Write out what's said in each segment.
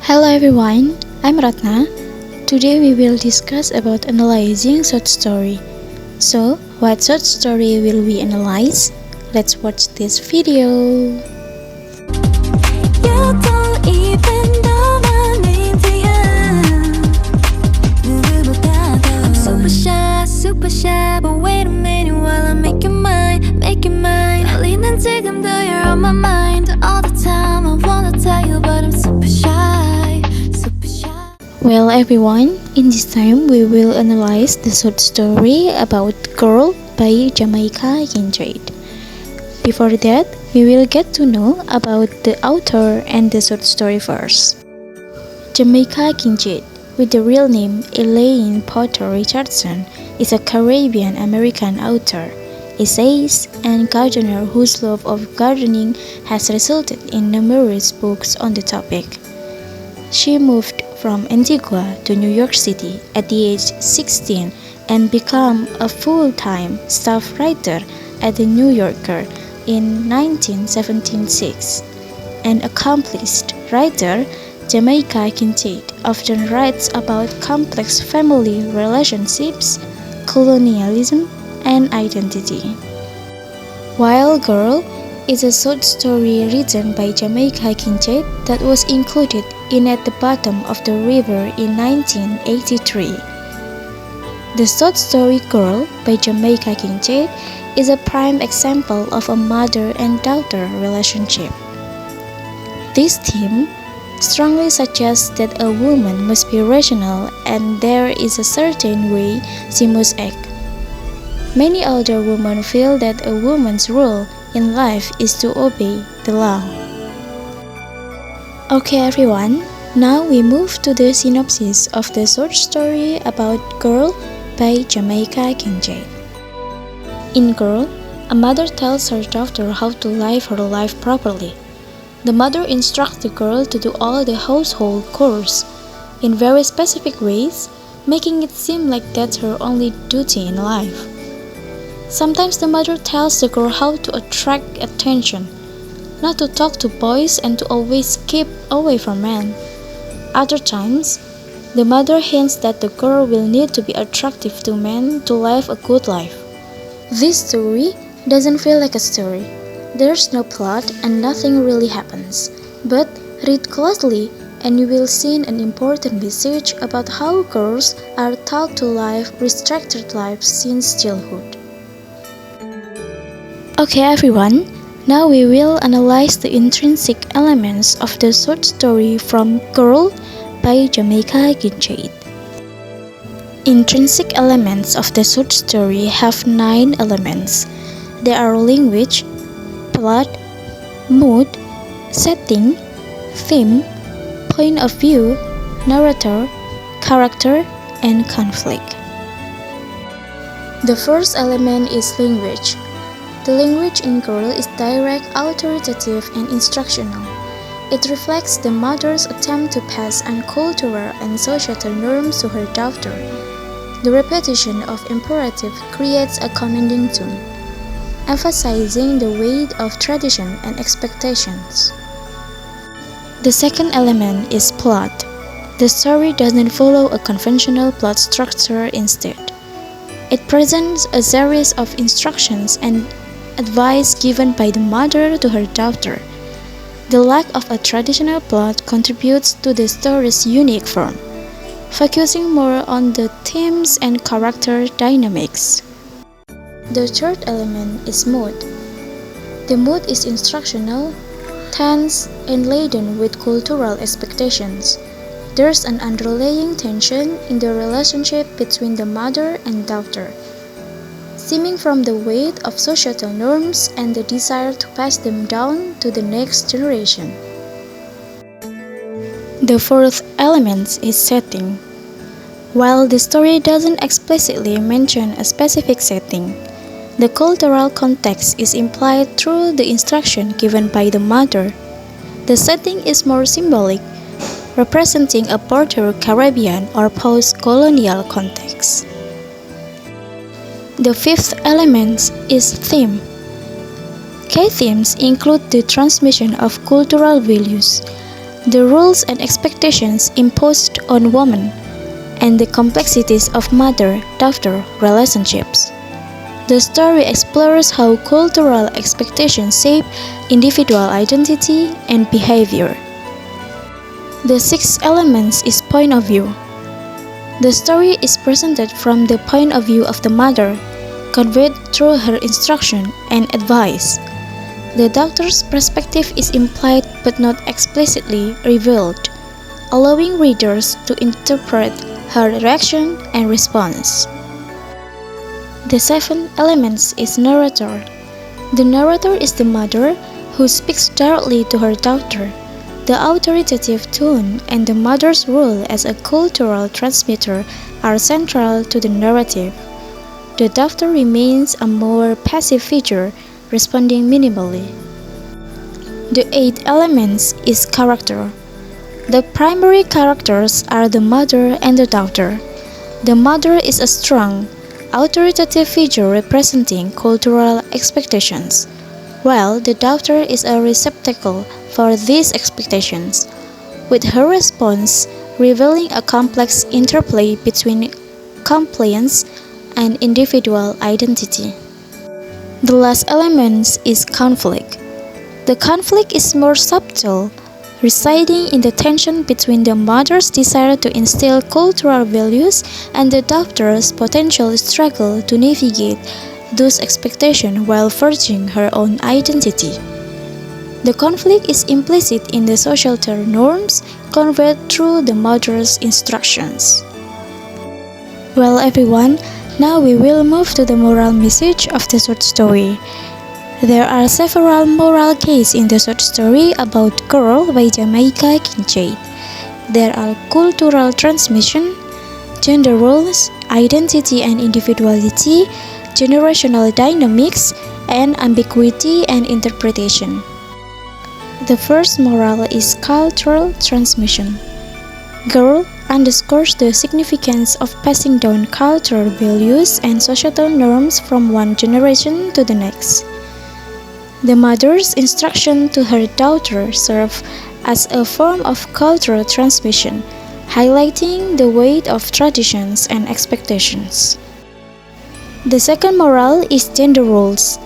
Hello everyone, I'm Ratna. Today we will discuss about analyzing short story. So, what short story will we analyze? Let's watch this video. I'm super shy, but wait a minute while I make your mind. 달리는 지금도 you're on my mind all the time. I wanna tell you, but I'm super shy. Well everyone, in this time we will analyze the short story about Girl by Jamaica Kincaid. Before that, we will get to know about the author and the short story first. Jamaica Kincaid, with the real name Elaine Potter Richardson, is a Caribbean-American author, essayist, and gardener whose love of gardening has resulted in numerous books on the topic. She moved from Antigua to New York City at the age 16 and became a full-time staff writer at The New Yorker in 1976. An accomplished writer, Jamaica Kincaid often writes about complex family relationships, colonialism, and identity. While Girl is a short story written by Jamaica Kincaid that was included in At the Bottom of the River in 1983. The short story Girl by Jamaica Kincaid is a prime example of a mother and daughter relationship. This theme strongly suggests that a woman must be rational and there is a certain way she must act. Many older women feel that a woman's role in life is to obey the law. Okay everyone, now we move to the synopsis of the short story about Girl by Jamaica Kincaid. In Girl, a mother tells her daughter how to live her life properly. The mother instructs the girl to do all the household chores in very specific ways, making it seem like that's her only duty in life. Sometimes the mother tells the girl how to attract attention, not to talk to boys and to always keep away from men. Other times, the mother hints that the girl will need to be attractive to men to live a good life. This story doesn't feel like a story. There's no plot and nothing really happens. But read closely and you will see an important message about how girls are taught to live restricted lives since childhood. Okay everyone, now we will analyze the intrinsic elements of the short story from Girl by Jamaica Kincaid. Intrinsic elements of the short story have 9 elements. They are language, plot, mood, setting, theme, point of view, narrator, character, and conflict. The first element is language. The language in Girl is direct, authoritative, and instructional. It reflects the mother's attempt to pass on cultural and societal norms to her daughter. The repetition of imperative creates a commanding tone, emphasizing the weight of tradition and expectations. The second element is plot. The story doesn't follow a conventional plot structure instead. It presents a series of instructions and advice given by the mother to her daughter. The lack of a traditional plot contributes to the story's unique form, focusing more on the themes and character dynamics. The third element is mood. The mood is instructional, tense, and laden with cultural expectations. There's an underlying tension in the relationship between the mother and daughter, stemming from the weight of societal norms and the desire to pass them down to the next generation. The fourth element is setting. While the story doesn't explicitly mention a specific setting, the cultural context is implied through the instruction given by the mother. The setting is more symbolic, representing a border Caribbean or post-colonial context. The fifth element is theme. Key themes include the transmission of cultural values, the rules and expectations imposed on women, and the complexities of mother-daughter relationships. The story explores how cultural expectations shape individual identity and behavior. The sixth element is point of view. The story is presented from the point of view of the mother, conveyed through her instruction and advice. The doctor's perspective is implied but not explicitly revealed, allowing readers to interpret her reaction and response. The seventh element is narrator. The narrator is the mother who speaks directly to her daughter. The authoritative tone and the mother's role as a cultural transmitter are central to the narrative. The daughter remains a more passive figure, responding minimally. The eighth element is character. The primary characters are the mother and the daughter. The mother is a strong, authoritative figure representing cultural expectations, while the daughter is a receptacle for these expectations, with her response revealing a complex interplay between compliance and individual identity. The last element is conflict. The conflict is more subtle, residing in the tension between the mother's desire to instill cultural values and the daughter's potential struggle to navigate those expectations while forging her own identity. The conflict is implicit in the societal norms conveyed through the mother's instructions. Well, everyone, now we will move to the moral message of the short story. There are several moral keys in the short story about Girl by Jamaica Kincaid. There are cultural transmission, gender roles, identity and individuality, generational dynamics, and ambiguity and interpretation. The first moral is cultural transmission. Girl underscores the significance of passing down cultural values and societal norms from one generation to the next. The mother's instruction to her daughter serve as a form of cultural transmission, highlighting the weight of traditions and expectations. The second moral is gender roles.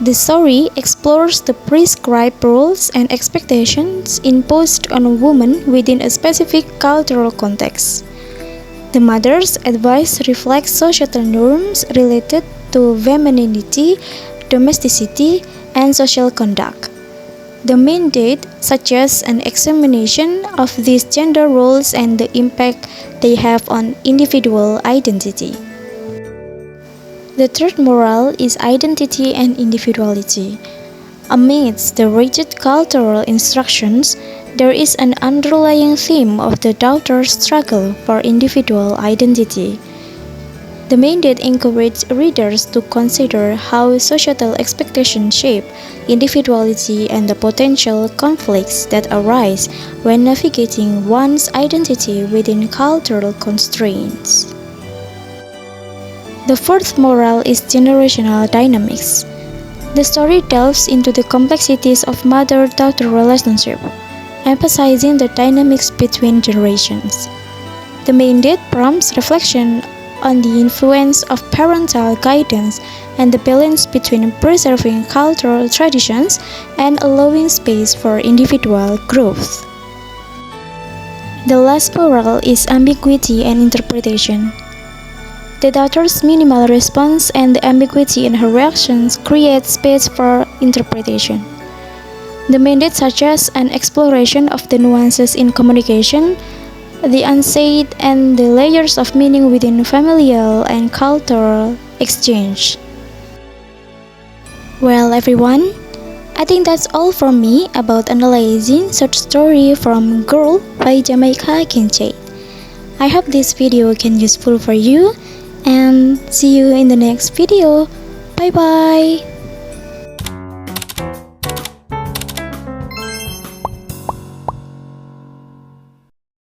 The story explores the prescribed roles and expectations imposed on women within a specific cultural context. The mother's advice reflects societal norms related to femininity, domesticity, and social conduct. The mandate suggests an examination of these gender roles and the impact they have on individual identity. The third moral is identity and individuality. Amidst the rigid cultural instructions, there is an underlying theme of the daughter's struggle for individual identity. The mandate encourages readers to consider how societal expectations shape individuality and the potential conflicts that arise when navigating one's identity within cultural constraints. The fourth moral is generational dynamics. The story delves into the complexities of mother-daughter relationship, emphasizing the dynamics between generations. The mandate prompts reflection on the influence of parental guidance and the balance between preserving cultural traditions and allowing space for individual growth. The last moral is ambiguity and interpretation. The daughter's minimal response and the ambiguity in her reactions create space for interpretation. The mandate suggests an exploration of the nuances in communication, the unsaid, and the layers of meaning within familial and cultural exchange. Well, everyone, I think that's all from me about analyzing short story from Girl by Jamaica Kincaid. I hope this video can useful for you, and see you in the next video. Bye bye.